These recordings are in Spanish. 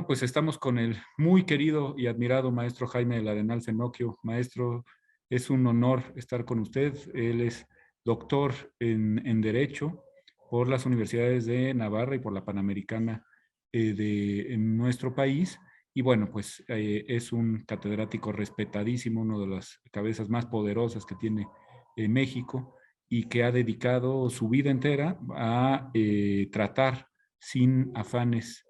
Bueno, pues estamos con el muy querido y admirado maestro Jaime del Arenal Fenocchio. Maestro, es un honor estar con usted. Él es doctor en Derecho por las universidades de Navarra y por la Panamericana en nuestro país. Y bueno, pues es un catedrático respetadísimo, uno de las cabezas más poderosas que tiene México y que ha dedicado su vida entera a tratar sin afanes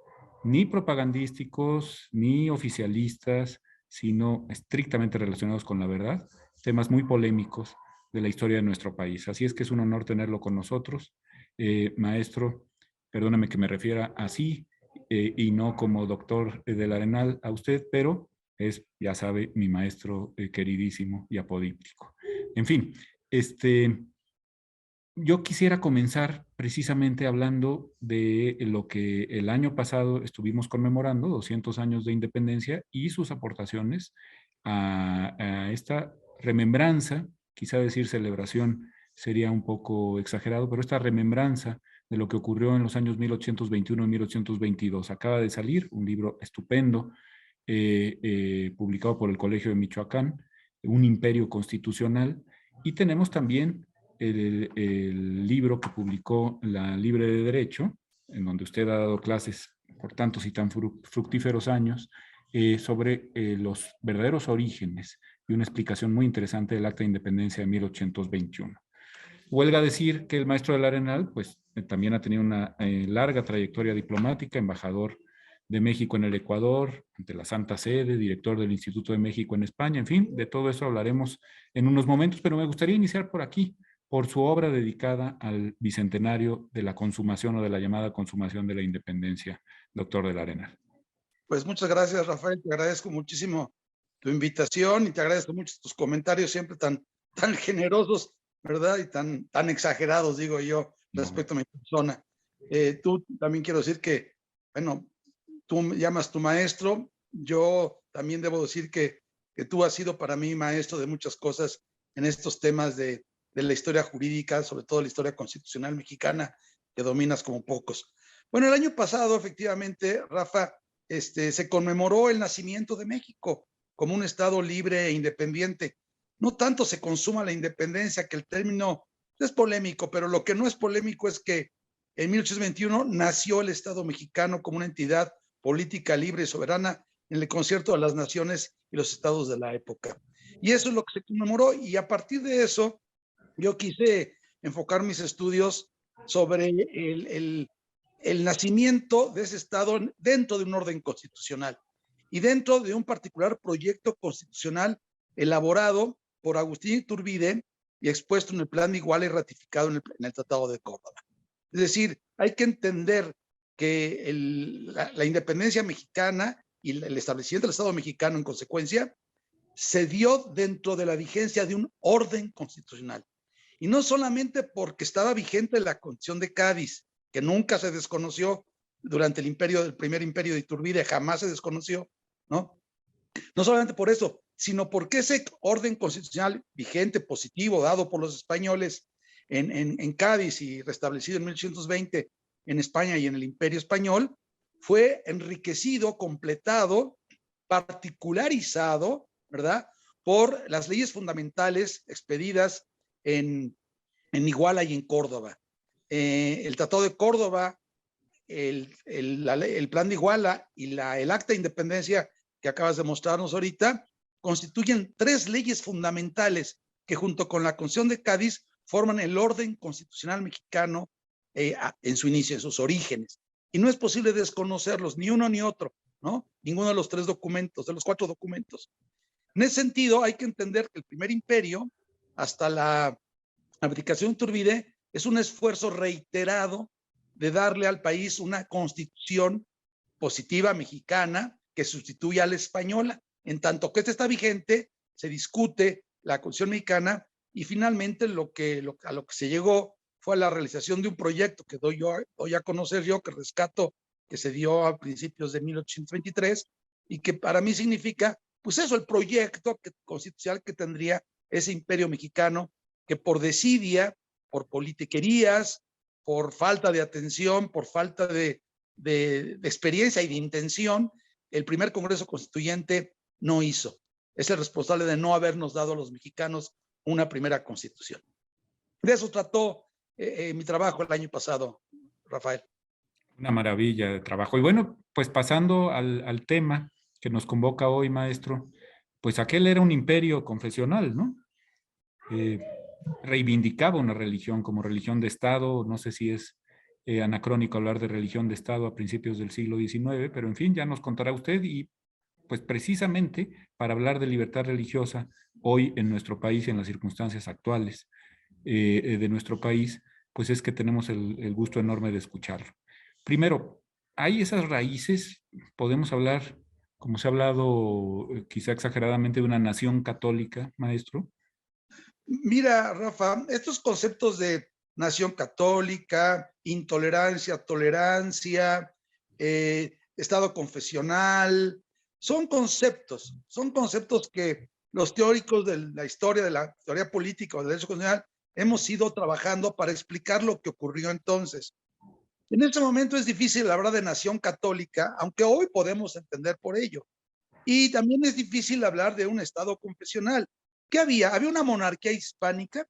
ni propagandísticos, ni oficialistas, sino estrictamente relacionados con la verdad, temas muy polémicos de la historia de nuestro país. Así es que es un honor tenerlo con nosotros. Maestro, perdóname que me refiera así y no como doctor del Arenal a usted, pero es, ya sabe, mi maestro queridísimo y apodíptico. En fin, yo quisiera comenzar precisamente hablando de lo que el año pasado estuvimos conmemorando, 200 años de independencia y sus aportaciones a esta remembranza, quizá decir celebración sería un poco exagerado, pero esta remembranza de lo que ocurrió en los años 1821 y 1822. Acaba de salir un libro estupendo publicado por el Colegio de Michoacán, Un Imperio Constitucional, y tenemos también el libro que publicó la Libre de Derecho, en donde usted ha dado clases por tantos y tan fructíferos años, sobre los verdaderos orígenes y una explicación muy interesante del Acta de Independencia de 1821. Huelga decir que el maestro del Arenal, pues también ha tenido una larga trayectoria diplomática, embajador de México en el Ecuador, ante la Santa Sede, director del Instituto de México en España, en fin, de todo eso hablaremos en unos momentos, pero me gustaría iniciar por aquí, por su obra dedicada al bicentenario de la consumación o de la llamada consumación de la independencia, doctor del Arenal. Pues muchas gracias, Rafael, te agradezco muchísimo tu invitación y te agradezco mucho tus comentarios siempre tan generosos, ¿verdad? Y tan exagerados, digo yo, respecto a mi persona. Tú también quiero decir que, bueno, tú me llamas tu maestro, yo también debo decir que tú has sido para mí maestro de muchas cosas en estos temas de la historia jurídica, sobre todo la historia constitucional mexicana, que dominas como pocos. Bueno, el año pasado, efectivamente, Rafa, se conmemoró el nacimiento de México como un estado libre e independiente. No tanto se consuma la independencia, que el término es polémico, pero lo que no es polémico es que en 1821 nació el Estado mexicano como una entidad política libre y soberana en el concierto de las naciones y los estados de la época. Y eso es lo que se conmemoró, y a partir de eso yo quise enfocar mis estudios sobre el nacimiento de ese Estado dentro de un orden constitucional y dentro de un particular proyecto constitucional elaborado por Agustín Iturbide y expuesto en el Plan de Iguala y ratificado en el Tratado de Córdoba. Es decir, hay que entender que la independencia mexicana y el establecimiento del Estado mexicano en consecuencia se dio dentro de la vigencia de un orden constitucional. Y no solamente porque estaba vigente la Constitución de Cádiz, que nunca se desconoció durante el primer imperio de Iturbide, jamás se desconoció, ¿no? No solamente por eso, sino porque ese orden constitucional vigente, positivo, dado por los españoles en Cádiz y restablecido en 1820 en España y en el Imperio Español, fue enriquecido, completado, particularizado, ¿verdad?, por las leyes fundamentales expedidas en Iguala y en Córdoba. El Tratado de Córdoba, el Plan de Iguala y el Acta de Independencia que acabas de mostrarnos ahorita, constituyen tres leyes fundamentales que junto con la Constitución de Cádiz forman el orden constitucional mexicano en su inicio, en sus orígenes. Y no es posible desconocerlos, ni uno ni otro, ¿no? Ninguno de los tres documentos, de los cuatro documentos. En ese sentido, hay que entender que el primer imperio, hasta la abdicación de Iturbide, es un esfuerzo reiterado de darle al país una constitución positiva mexicana que sustituya a la española. En tanto que esta está vigente, se discute la Constitución mexicana y finalmente a lo que se llegó fue a la realización de un proyecto que doy a conocer yo, que rescato, que se dio a principios de 1823 y que para mí significa, pues eso, el proyecto constitucional que tendría ese imperio mexicano, que por desidia, por politiquerías, por falta de atención, por falta de experiencia y de intención, el primer Congreso Constituyente no hizo. Es el responsable de no habernos dado a los mexicanos una primera constitución. De eso trató mi trabajo el año pasado, Rafael. Una maravilla de trabajo. Y bueno, pues pasando al tema que nos convoca hoy, maestro, pues aquel era un imperio confesional, ¿no? Reivindicaba una religión como religión de Estado. No sé si es anacrónico hablar de religión de Estado a principios del siglo XIX, pero en fin, ya nos contará usted. Y pues precisamente para hablar de libertad religiosa hoy en nuestro país, en las circunstancias actuales de nuestro país, pues es que tenemos el gusto enorme de escucharlo. Primero, hay esas raíces, podemos hablar, como se ha hablado quizá exageradamente, de una nación católica, maestro. Mira, Rafa, estos conceptos de nación católica, intolerancia, tolerancia, Estado confesional, son conceptos que los teóricos de la teoría política o del derecho constitucional hemos ido trabajando para explicar lo que ocurrió entonces. En este momento es difícil hablar de nación católica, aunque hoy podemos entender por ello. Y también es difícil hablar de un Estado confesional. ¿Qué había? Había una monarquía hispánica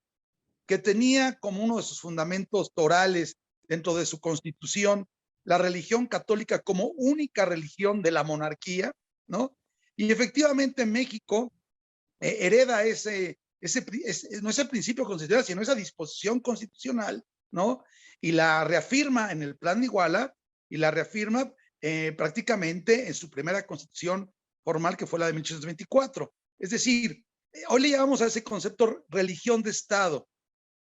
que tenía como uno de sus fundamentos torales dentro de su constitución la religión católica como única religión de la monarquía, ¿no? Y efectivamente México hereda no ese principio constitucional, sino esa disposición constitucional, ¿no? Y la reafirma en el Plan de Iguala y la reafirma prácticamente en su primera constitución formal, que fue la de 1824. Es decir, hoy le llamamos a ese concepto religión de Estado.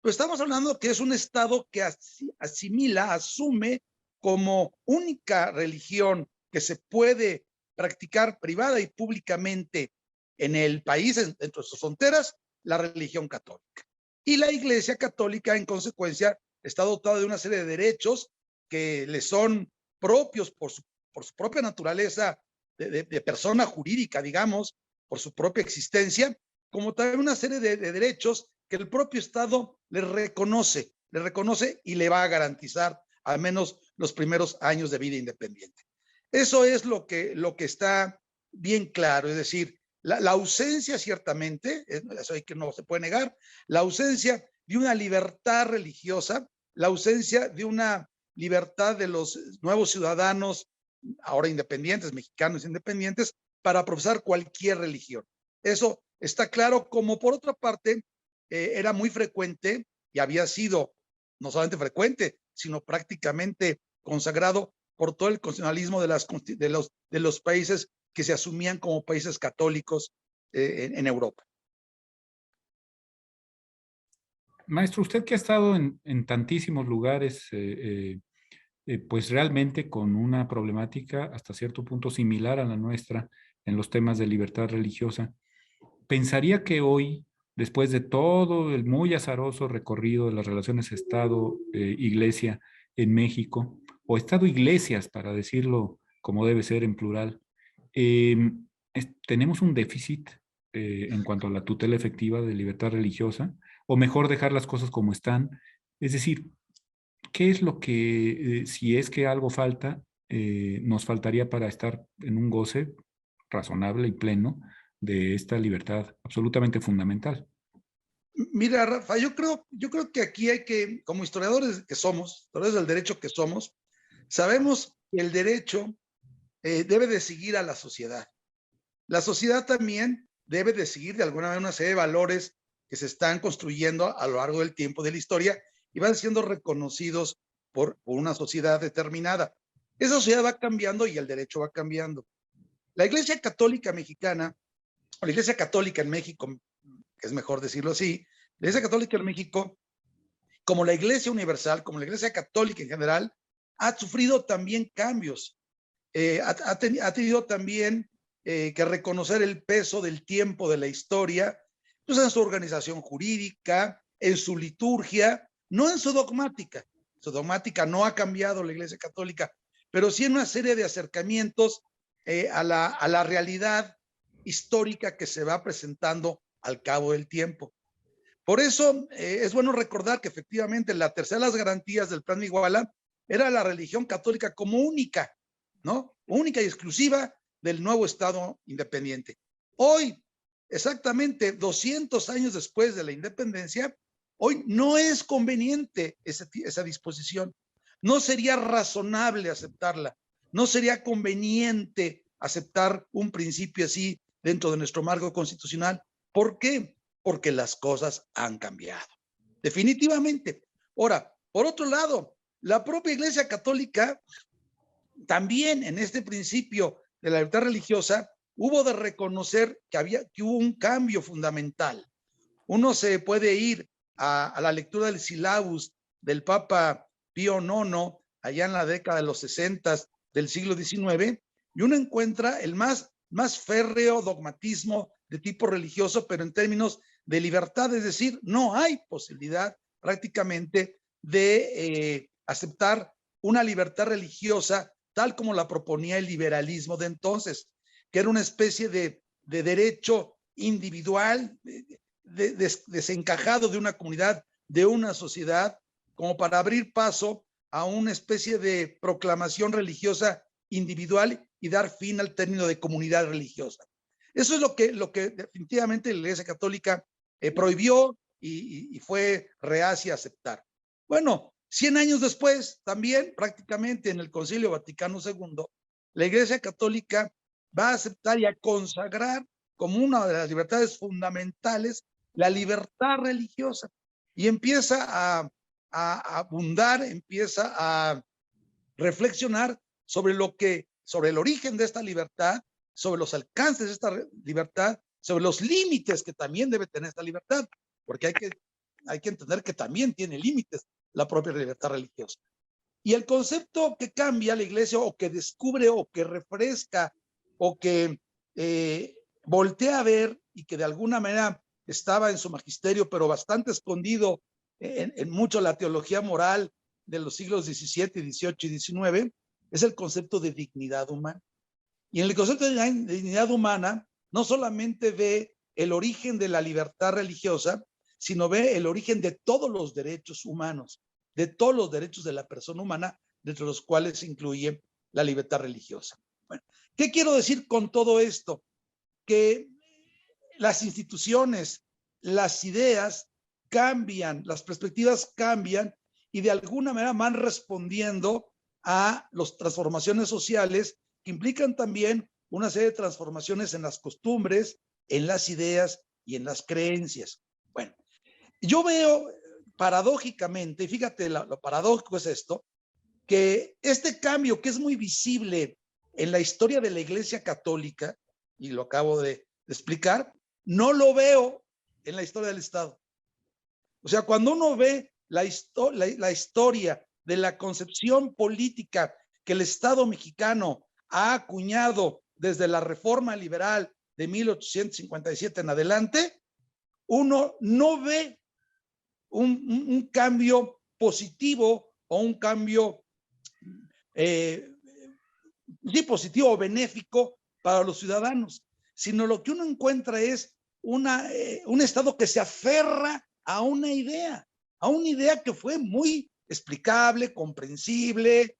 Pero estamos hablando que es un Estado que asimila, asume como única religión que se puede practicar privada y públicamente en el país, dentro de sus fronteras, la religión católica. Y la Iglesia Católica, en consecuencia, está dotada de una serie de derechos que le son propios por su propia naturaleza de persona jurídica, digamos, por su propia existencia, como también una serie de derechos que el propio Estado le reconoce y le va a garantizar al menos los primeros años de vida independiente. Eso es lo que está bien claro, es decir, la ausencia ciertamente, eso hay que no se puede negar, la ausencia de una libertad religiosa, la ausencia de una libertad de los nuevos ciudadanos, ahora independientes, mexicanos independientes, para profesar cualquier religión. Eso está claro, como por otra parte era muy frecuente y había sido no solamente frecuente, sino prácticamente consagrado por todo el constitucionalismo de los países que se asumían como países católicos en Europa. Maestro, usted que ha estado en tantísimos lugares, pues realmente con una problemática hasta cierto punto similar a la nuestra en los temas de libertad religiosa, pensaría que hoy, después de todo el muy azaroso recorrido de las relaciones Estado-Iglesia en México, o Estado-Iglesias, para decirlo como debe ser en plural, tenemos un déficit en cuanto a la tutela efectiva de libertad religiosa, o mejor dejar las cosas como están. Es decir, ¿qué es lo que, si es que algo falta, nos faltaría para estar en un goce razonable y pleno de esta libertad absolutamente fundamental? Mira, Rafa, yo creo que aquí hay que, como historiadores que somos, historiadores del derecho que somos, sabemos que el derecho debe de seguir a la sociedad. La sociedad también debe de seguir de alguna manera una serie de valores que se están construyendo a lo largo del tiempo de la historia y van siendo reconocidos por una sociedad determinada. Esa sociedad va cambiando y el derecho va cambiando. La Iglesia Católica Mexicana, o la Iglesia Católica en México, que es mejor decirlo así, la Iglesia Católica en México, como la Iglesia Universal, como la Iglesia Católica en general, ha sufrido también cambios. Ha tenido también que reconocer el peso del tiempo de la historia, pues en su organización jurídica, en su liturgia, no en su dogmática. Su dogmática no ha cambiado la Iglesia Católica, pero sí en una serie de acercamientos a la realidad histórica que se va presentando al cabo del tiempo. Por eso es bueno recordar que efectivamente la tercera de las garantías del Plan de Iguala era la religión católica como única, ¿no? Única y exclusiva del nuevo Estado independiente. Hoy, exactamente 200 años después de la independencia, hoy no es conveniente esa disposición. No sería razonable aceptarla. No sería conveniente aceptar un principio así dentro de nuestro marco constitucional. ¿Por qué? Porque las cosas han cambiado. Definitivamente. Ahora, por otro lado, la propia Iglesia Católica también en este principio de la libertad religiosa hubo de reconocer que hubo un cambio fundamental. Uno se puede ir a la lectura del Silabus del Papa Pío IX, allá en la década de los 60 del siglo XIX, y uno encuentra el más férreo dogmatismo de tipo religioso, pero en términos de libertad, es decir, no hay posibilidad prácticamente de aceptar una libertad religiosa tal como la proponía el liberalismo de entonces, que era una especie de derecho individual, desencajado de una comunidad, de una sociedad, como para abrir paso a una especie de proclamación religiosa individual y dar fin al término de comunidad religiosa. Eso es lo que definitivamente la Iglesia Católica prohibió y fue reacia a aceptar. Bueno, 100 años después, también prácticamente en el Concilio Vaticano II, la Iglesia Católica va a aceptar y a consagrar como una de las libertades fundamentales la libertad religiosa, y empieza a abundar, empieza a reflexionar sobre sobre el origen de esta libertad, sobre los alcances de esta libertad, sobre los límites que también debe tener esta libertad, porque hay que entender que también tiene límites la propia libertad religiosa. Y el concepto que cambia la Iglesia, o que descubre, o que refresca, o que voltea a ver, y que de alguna manera estaba en su magisterio, pero bastante escondido en mucho la teología moral de los siglos XVII, XVIII y XIX, es el concepto de dignidad humana. Y en el concepto de dignidad humana, no solamente ve el origen de la libertad religiosa, sino ve el origen de todos los derechos humanos, de todos los derechos de la persona humana, dentro de los cuales se incluye la libertad religiosa. Bueno, ¿qué quiero decir con todo esto? Que las instituciones, las ideas cambian, las perspectivas cambian, y de alguna manera van respondiendo a las transformaciones sociales que implican también una serie de transformaciones en las costumbres, en las ideas y en las creencias. Bueno, yo veo paradójicamente, y fíjate lo paradójico es esto, que este cambio que es muy visible en la historia de la Iglesia Católica, y lo acabo de explicar, no lo veo en la historia del Estado. O sea, cuando uno ve la historia de la concepción política que el Estado mexicano ha acuñado desde la Reforma Liberal de 1857 en adelante, uno no ve un cambio positivo, o un cambio sí, positivo o benéfico para los ciudadanos, sino lo que uno encuentra es un Estado que se aferra a una idea que fue muy explicable, comprensible,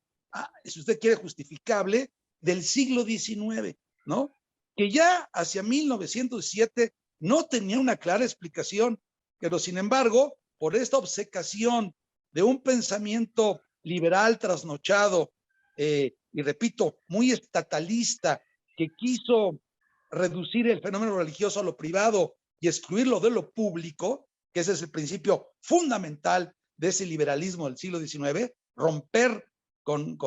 si usted quiere, justificable, del siglo XIX, ¿no? Que ya hacia 1907 no tenía una clara explicación, pero sin embargo, por esta obcecación de un pensamiento liberal trasnochado, y repito, muy estatalista, que quiso reducir el fenómeno religioso a lo privado y excluirlo de lo público, que ese es el principio fundamental de ese liberalismo del siglo XIX, romper con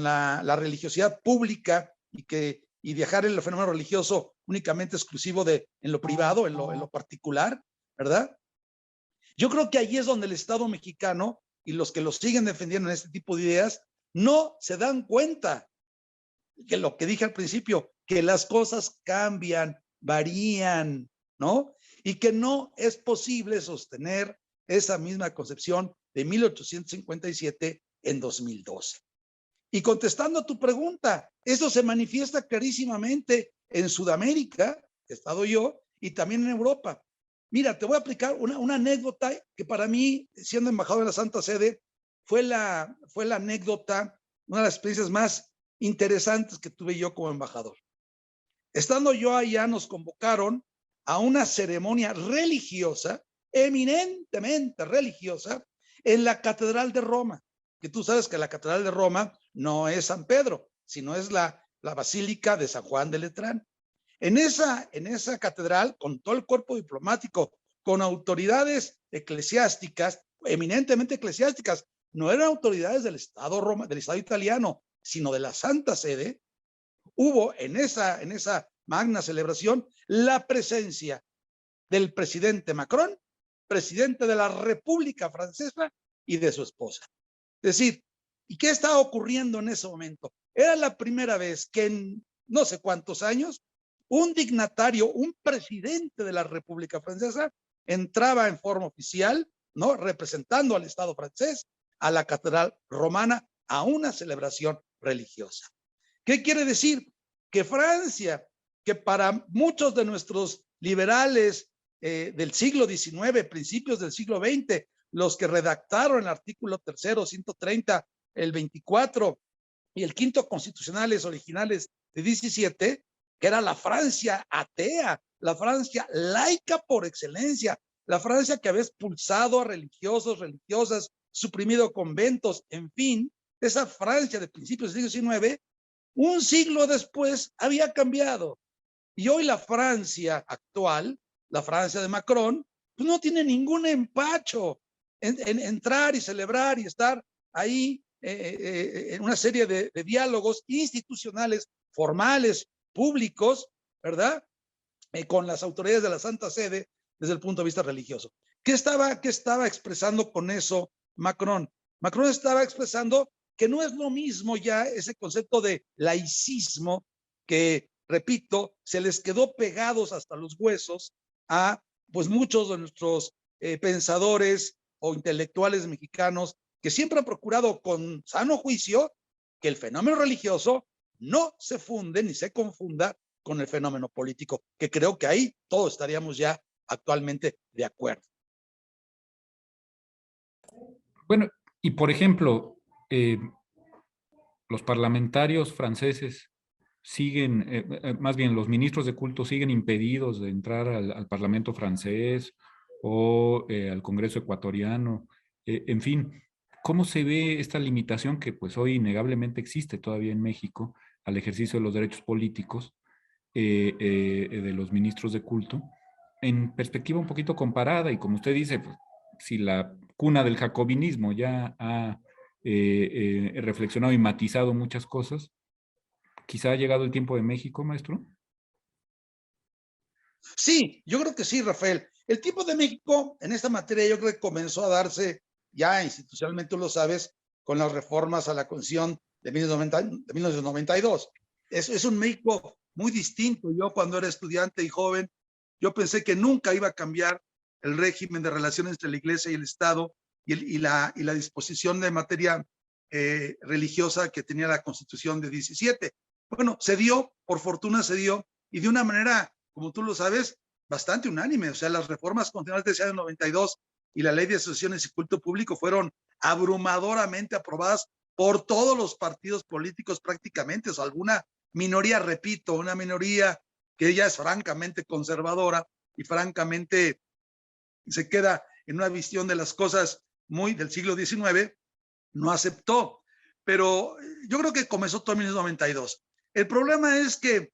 la religiosidad pública y dejar el fenómeno religioso únicamente exclusivo en lo privado, en lo particular, ¿verdad? Yo creo que ahí es donde el Estado mexicano y los que lo siguen defendiendo en este tipo de ideas no se dan cuenta que lo que dije al principio, que las cosas cambian, varían, ¿no? Y que no es posible sostener esa misma concepción de 1857 en 2012. Y contestando a tu pregunta, eso se manifiesta clarísimamente en Sudamérica, que he estado yo, y también en Europa. Mira, te voy a aplicar una anécdota que para mí, siendo embajador de la Santa Sede, fue la anécdota, una de las experiencias más interesantes que tuve yo como embajador. Estando yo allá, nos convocaron a una ceremonia religiosa, eminentemente religiosa, en la Catedral de Roma, que tú sabes que la Catedral de Roma no es San Pedro, sino es la Basílica de San Juan de Letrán. En esa catedral, con todo el cuerpo diplomático, con autoridades eclesiásticas, eminentemente eclesiásticas, no eran autoridades del Estado italiano, sino de la Santa Sede, hubo en esa magna celebración la presencia del presidente Macron, presidente de la República Francesa, y de su esposa. Es decir, ¿y qué estaba ocurriendo en ese momento? Era la primera vez que en no sé cuántos años un dignatario, un presidente de la República Francesa entraba en forma oficial, ¿no?, representando al Estado francés, a la Catedral Romana, a una celebración religiosa. ¿Qué quiere decir? Que Francia, que para muchos de nuestros liberales del siglo XIX, principios del siglo XX, los que redactaron el artículo 3º, 130, el 24 y el 5º constitucionales originales de 17, que era la Francia atea, la Francia laica por excelencia, la Francia que había expulsado a religiosos, religiosas, suprimido conventos, en fin, esa Francia de principios del siglo XIX, un siglo después había cambiado. Y hoy la Francia actual, la Francia de Macron, pues no tiene ningún empacho en entrar y celebrar y estar ahí en una serie de diálogos institucionales, formales, públicos, ¿verdad? Con las autoridades de la Santa Sede desde el punto de vista religioso. ¿Qué estaba expresando con eso Macron? Macron estaba expresando que no es lo mismo ya ese concepto de laicismo que, repito, se les quedó pegados hasta los huesos a pues muchos de nuestros pensadores o intelectuales mexicanos que siempre han procurado con sano juicio que el fenómeno religioso no se funde ni se confunda con el fenómeno político, que creo que ahí todos estaríamos ya actualmente de acuerdo. Bueno, y por ejemplo, los parlamentarios franceses siguen, más bien los ministros de culto siguen impedidos de entrar al Parlamento francés o al Congreso ecuatoriano. En fin, ¿cómo se ve esta limitación que pues hoy innegablemente existe todavía en México al ejercicio de los derechos políticos de los ministros de culto? En perspectiva un poquito comparada, y como usted dice, pues, si la cuna del jacobinismo ya ha reflexionado y matizado muchas cosas, quizá ha llegado el tiempo de México, maestro. Sí, yo creo que sí, Rafael. El tiempo de México en esta materia yo creo que comenzó a darse ya institucionalmente, tú lo sabes, con las reformas a la Constitución de 1992. Es un México muy distinto. Yo cuando era estudiante y joven, yo pensé que nunca iba a cambiar el régimen de relaciones entre la Iglesia y el Estado y la disposición de materia religiosa que tenía la Constitución de 17. Bueno, se dio, por fortuna se dio, y de una manera, como tú lo sabes, bastante unánime. O sea, las reformas constitucionales de ese año 92 y la ley de asociaciones y culto público fueron abrumadoramente aprobadas por todos los partidos políticos prácticamente, o sea, alguna minoría, repito, una minoría que ya es francamente conservadora y francamente se queda en una visión de las cosas muy del siglo XIX, no aceptó. Pero yo creo que comenzó todo en 1992. El problema es que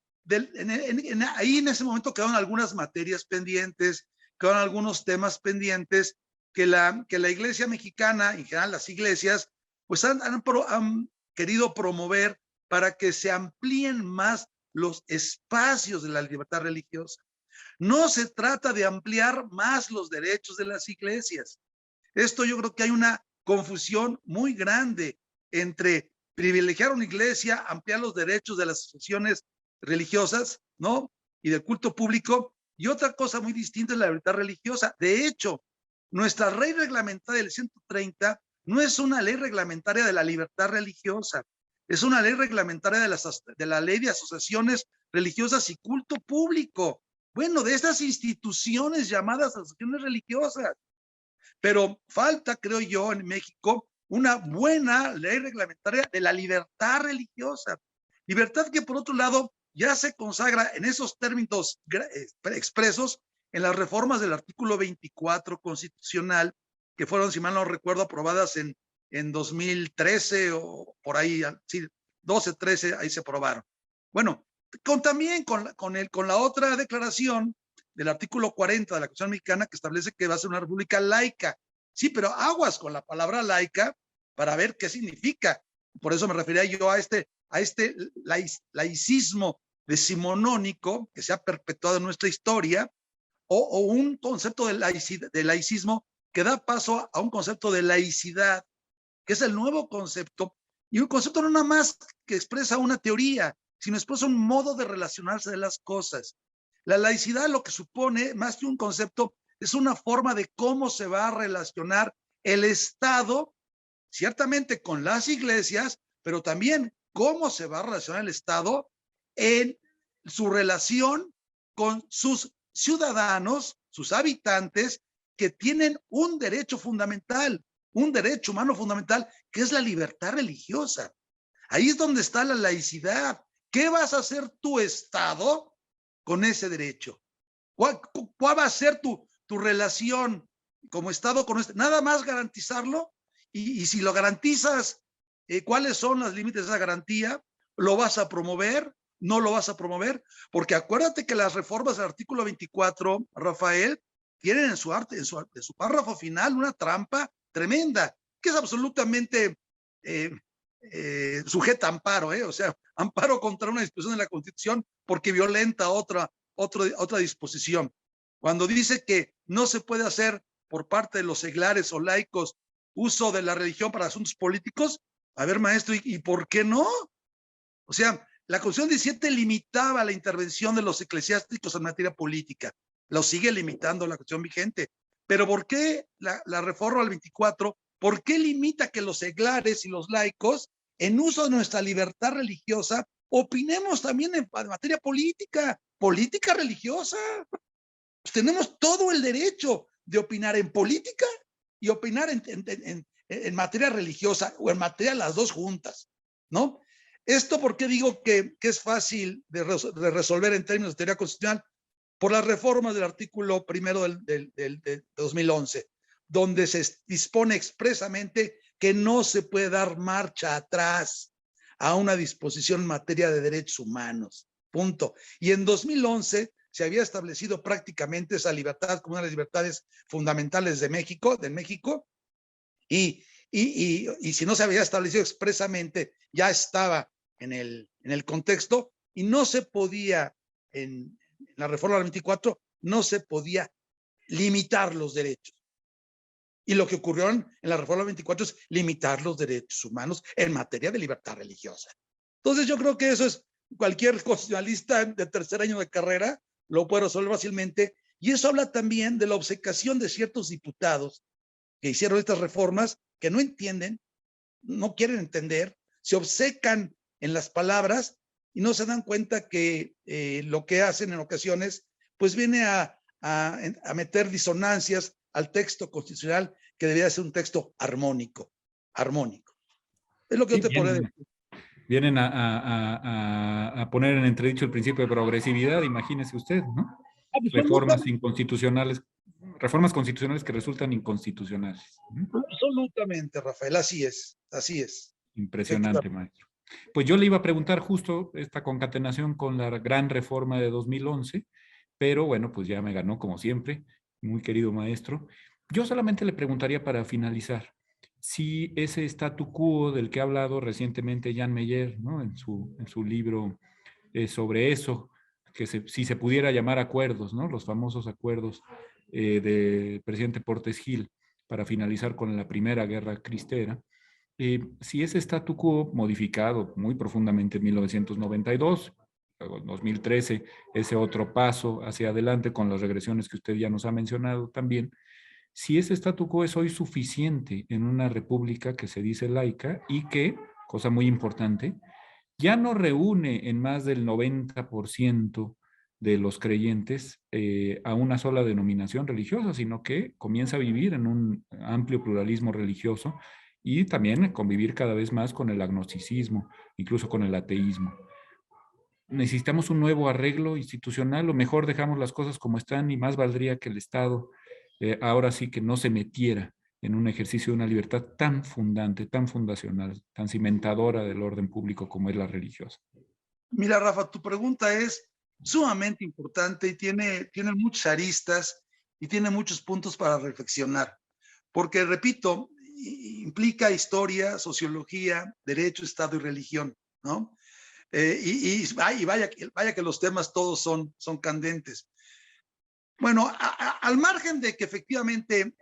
ahí en ese momento quedaron algunas materias pendientes, quedaron algunos temas pendientes que la iglesia mexicana, en general las iglesias, pues han querido promover para que se amplíen más los espacios de la libertad religiosa. No se trata de ampliar más los derechos de las iglesias. Esto yo creo que hay una confusión muy grande entre privilegiar una iglesia, ampliar los derechos de las asociaciones religiosas, ¿no?, y del culto público, y otra cosa muy distinta es la libertad religiosa. De hecho, nuestra ley reglamentaria del 130 no es una ley reglamentaria de la libertad religiosa, es una ley reglamentaria de la ley de asociaciones religiosas y culto público. Bueno, de estas instituciones llamadas asociaciones religiosas. Pero falta, creo yo, en México una buena ley reglamentaria de la libertad religiosa. Libertad que, por otro lado, ya se consagra en esos términos expresos en las reformas del artículo 24 constitucional, que fueron, si mal no recuerdo, aprobadas en 2013 o por ahí, sí, 12, 13, ahí se aprobaron. Bueno, también con la otra declaración del artículo 40 de la Constitución Mexicana, que establece que va a ser una república laica. Sí, pero aguas con la palabra laica para ver qué significa. Por eso me refería yo a este laicismo decimonónico que se ha perpetuado en nuestra historia, o un concepto de laicismo que da paso a un concepto de laicidad, que es el nuevo concepto, y un concepto no nada más que expresa una teoría, sino expresa un modo de relacionarse de las cosas. La laicidad lo que supone, más que un concepto, es una forma de cómo se va a relacionar el Estado, ciertamente con las iglesias, pero también cómo se va a relacionar el Estado en su relación con sus ciudadanos, sus habitantes, que tienen un derecho fundamental, un derecho humano fundamental, que es la libertad religiosa. Ahí es donde está la laicidad. ¿Qué vas a hacer tu Estado con ese derecho? ¿Cuál va a ser tu relación como Estado con este? Nada más garantizarlo, y si lo garantizas, ¿cuáles son los límites de esa garantía? ¿Lo vas a promover? ¿No lo vas a promover? Porque acuérdate que las reformas del artículo 24, Rafael, tienen en su párrafo final una trampa tremenda, que es absolutamente sujeta a amparo, o sea, amparo contra una disposición de la Constitución porque violenta otra disposición. Cuando dice que no se puede hacer por parte de los seglares o laicos uso de la religión para asuntos políticos, a ver, maestro, ¿y por qué no? O sea, la Constitución 17 limitaba la intervención de los eclesiásticos en materia política. Lo sigue limitando la Constitución vigente. Pero ¿por qué la reforma al 24? ¿Por qué limita que los seglares y los laicos, en uso de nuestra libertad religiosa, opinemos también en materia política religiosa? Pues tenemos todo el derecho de opinar en política y opinar en materia religiosa, o en materia de las dos juntas, ¿no? Esto, ¿por qué digo que es fácil de resolver en términos de teoría constitucional? Por las reformas del artículo primero del 2011, donde se dispone expresamente que no se puede dar marcha atrás a una disposición en materia de derechos humanos. Punto. Y en 2011 se había establecido prácticamente esa libertad como una de las libertades fundamentales de México, y si no se había establecido expresamente, ya estaba en el contexto, y no se podía, en la reforma del 24, no se podía limitar los derechos. Y lo que ocurrió en la reforma del 24 es limitar los derechos humanos en materia de libertad religiosa. Entonces yo creo que eso es, cualquier constitucionalista de tercer año de carrera lo puede resolver fácilmente, y eso habla también de la obcecación de ciertos diputados que hicieron estas reformas, que no entienden, no quieren entender, se obcecan en las palabras y no se dan cuenta que lo que hacen en ocasiones pues viene a meter disonancias al texto constitucional, que debería ser un texto armónico. Es lo que Sí, yo te podría decir. vienen a poner en entredicho el principio de progresividad, imagínese usted, ¿no? Reformas constitucionales que resultan inconstitucionales. Absolutamente, Rafael, así es. Impresionante, maestro. Pues yo le iba a preguntar justo esta concatenación con la gran reforma de 2011, pero bueno, pues ya me ganó como siempre, muy querido maestro. Yo solamente le preguntaría para finalizar, si ese statu quo del que ha hablado recientemente Jan Meyer, ¿no? en su libro sobre eso, que si se pudiera llamar acuerdos, ¿no? Los famosos acuerdos del presidente Portes Gil para finalizar con la primera guerra cristera, si ese statu quo modificado muy profundamente en 1992, luego en 2013, ese otro paso hacia adelante con las regresiones que usted ya nos ha mencionado también, si ese statu quo es hoy suficiente en una república que se dice laica y que, cosa muy importante, ya no reúne en más del 90% de los creyentes a una sola denominación religiosa, sino que comienza a vivir en un amplio pluralismo religioso y también convivir cada vez más con el agnosticismo, incluso con el ateísmo. necesitamos un nuevo arreglo institucional, o mejor dejamos las cosas como están, y más valdría que el Estado ahora sí que no se metiera en un ejercicio de una libertad tan fundante, tan fundacional, tan cimentadora del orden público como es la religiosa. Mira, Rafa, tu pregunta es sumamente importante y tiene muchas aristas y tiene muchos puntos para reflexionar. Porque, repito, implica historia, sociología, derecho, Estado y religión, ¿no? Vaya que los temas todos son candentes. Bueno, al margen de que efectivamente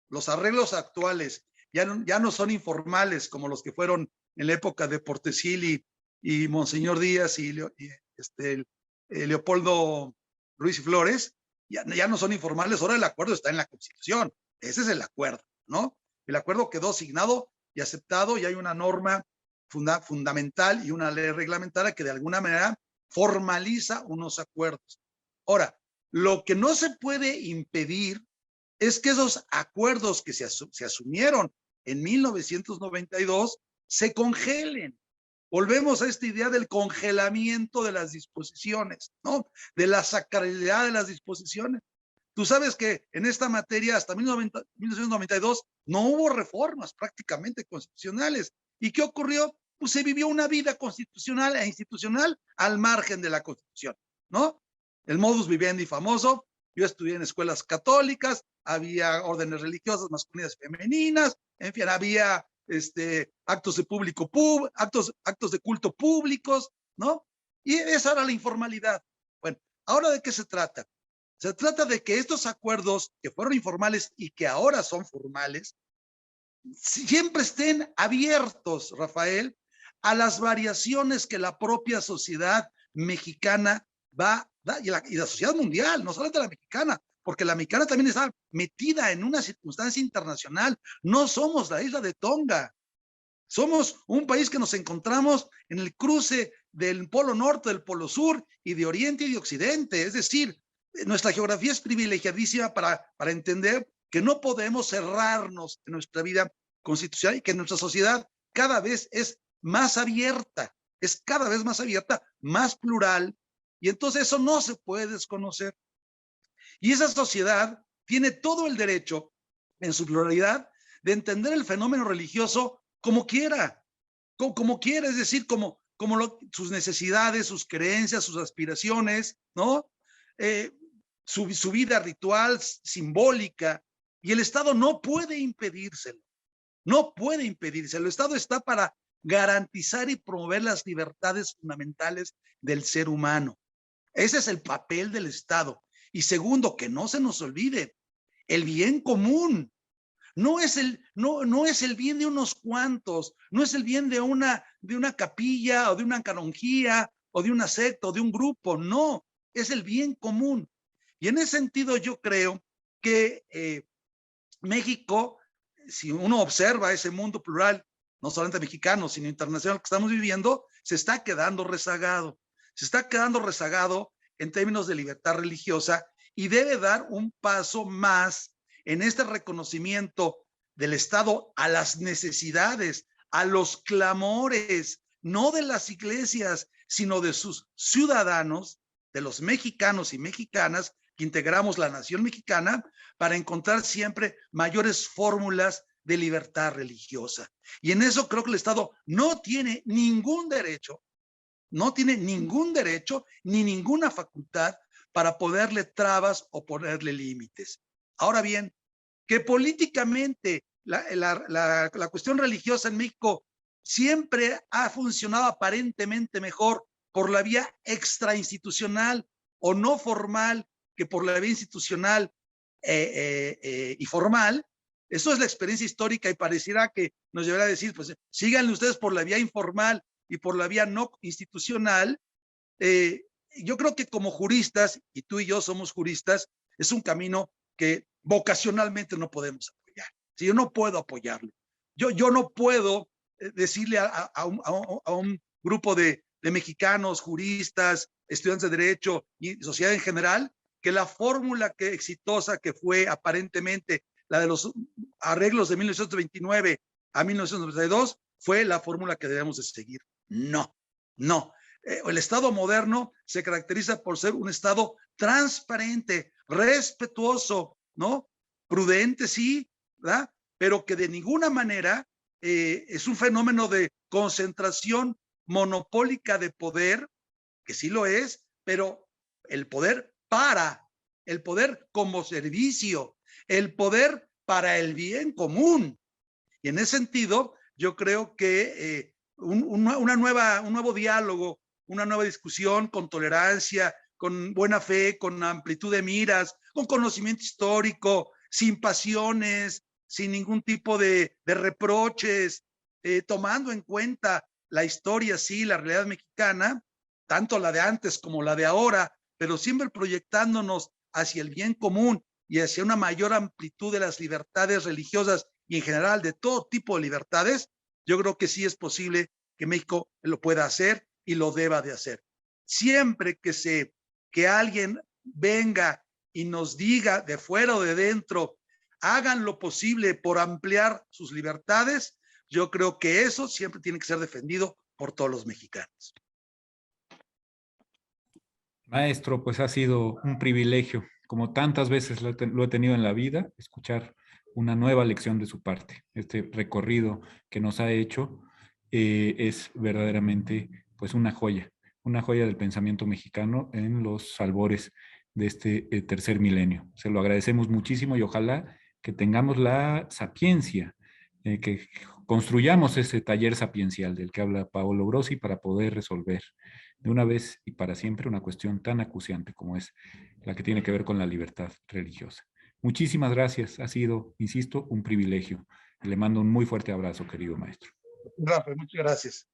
los arreglos actuales ya no son informales como los que fueron en la época de Portesil y Monseñor Díaz y Leopoldo Ruiz y Flores, ya no son informales, ahora el acuerdo está en la Constitución. Ese es el acuerdo, ¿no? El acuerdo quedó signado y aceptado y hay una norma fundamental y una ley reglamentaria que de alguna manera formaliza unos acuerdos. Ahora, lo que no se puede impedir es que esos acuerdos que se asumieron en 1992 se congelen. Volvemos a esta idea del congelamiento de las disposiciones, ¿no? De la sacralidad de las disposiciones. Tú sabes que en esta materia hasta 1992 no hubo reformas prácticamente constitucionales. ¿Y qué ocurrió? Pues se vivió una vida constitucional e institucional al margen de la Constitución, ¿no? El modus vivendi famoso. Yo estudié en escuelas católicas, había órdenes religiosas masculinas y femeninas, en fin, había actos de culto públicos, ¿no? Y esa era la informalidad. Bueno, ¿ahora de qué se trata? Se trata de que estos acuerdos que fueron informales y que ahora son formales, siempre estén abiertos, Rafael, a las variaciones que la propia sociedad mexicana y la sociedad mundial, no solamente la mexicana, porque la mexicana también está metida en una circunstancia internacional. No somos la isla de Tonga. Somos un país que nos encontramos en el cruce del polo norte, del polo sur, y de oriente y de occidente. Es decir, nuestra geografía es privilegiadísima para entender que no podemos cerrarnos en nuestra vida constitucional y que nuestra sociedad cada vez es más abierta, más plural, y entonces eso no se puede desconocer. Y esa sociedad tiene todo el derecho, en su pluralidad, de entender el fenómeno religioso como quiera, es decir, sus necesidades, sus creencias, sus aspiraciones, ¿no? Su vida ritual, simbólica, y el Estado no puede impedírselo. El Estado está para garantizar y promover las libertades fundamentales del ser humano. Ese es el papel del Estado. Y segundo, que no se nos olvide, el bien común no es el bien de unos cuantos, no es el bien de una capilla o de una canonjía o de una secta o de un grupo, no, es el bien común. Y en ese sentido yo creo que México, si uno observa ese mundo plural, no solamente mexicano, sino internacional que estamos viviendo, se está quedando rezagado. Se está quedando rezagado en términos de libertad religiosa y debe dar un paso más en este reconocimiento del Estado a las necesidades, a los clamores, no de las iglesias, sino de sus ciudadanos, de los mexicanos y mexicanas que integramos la nación mexicana, para encontrar siempre mayores fórmulas de libertad religiosa. Y en eso creo que el Estado no tiene ningún derecho ni ninguna facultad para ponerle trabas o ponerle límites. Ahora bien, que políticamente la cuestión religiosa en México siempre ha funcionado aparentemente mejor por la vía extrainstitucional o no formal que por la vía institucional y formal. Eso es la experiencia histórica y pareciera que nos llevará a decir, pues síganle ustedes por la vía informal y por la vía no institucional. Yo creo que como juristas, y tú y yo somos juristas, es un camino que vocacionalmente no podemos apoyar. Si yo no puedo apoyarlo. Yo no puedo decirle a un grupo de mexicanos, juristas, estudiantes de derecho y sociedad en general, que la fórmula exitosa que fue aparentemente la de los arreglos de 1929 a 1992 fue la fórmula que debemos de seguir. No. el Estado moderno se caracteriza por ser un Estado transparente, respetuoso, ¿no? Prudente, sí, ¿verdad? Pero que de ninguna manera es un fenómeno de concentración monopólica de poder, que sí lo es, pero el poder como servicio, el poder para el bien común. Y en ese sentido, yo creo que un nuevo diálogo, una nueva discusión con tolerancia, con buena fe, con amplitud de miras, con conocimiento histórico, sin pasiones, sin ningún tipo de reproches, tomando en cuenta la historia, sí, la realidad mexicana, tanto la de antes como la de ahora, pero siempre proyectándonos hacia el bien común y hacia una mayor amplitud de las libertades religiosas y en general de todo tipo de libertades, yo creo que sí es posible que México lo pueda hacer y lo deba de hacer. Siempre que alguien venga y nos diga de fuera o de dentro, hagan lo posible por ampliar sus libertades, yo creo que eso siempre tiene que ser defendido por todos los mexicanos. Maestro, pues ha sido un privilegio, como tantas veces lo he tenido en la vida, escuchar una nueva lección de su parte. Este recorrido que nos ha hecho es verdaderamente pues una joya del pensamiento mexicano en los albores de este tercer milenio. Se lo agradecemos muchísimo y ojalá que tengamos la sapiencia, que construyamos ese taller sapiencial del que habla Paolo Grossi para poder resolver de una vez y para siempre una cuestión tan acuciante como es la que tiene que ver con la libertad religiosa. Muchísimas gracias. Ha sido, insisto, un privilegio. Le mando un muy fuerte abrazo, querido maestro. Rafa, muchas gracias.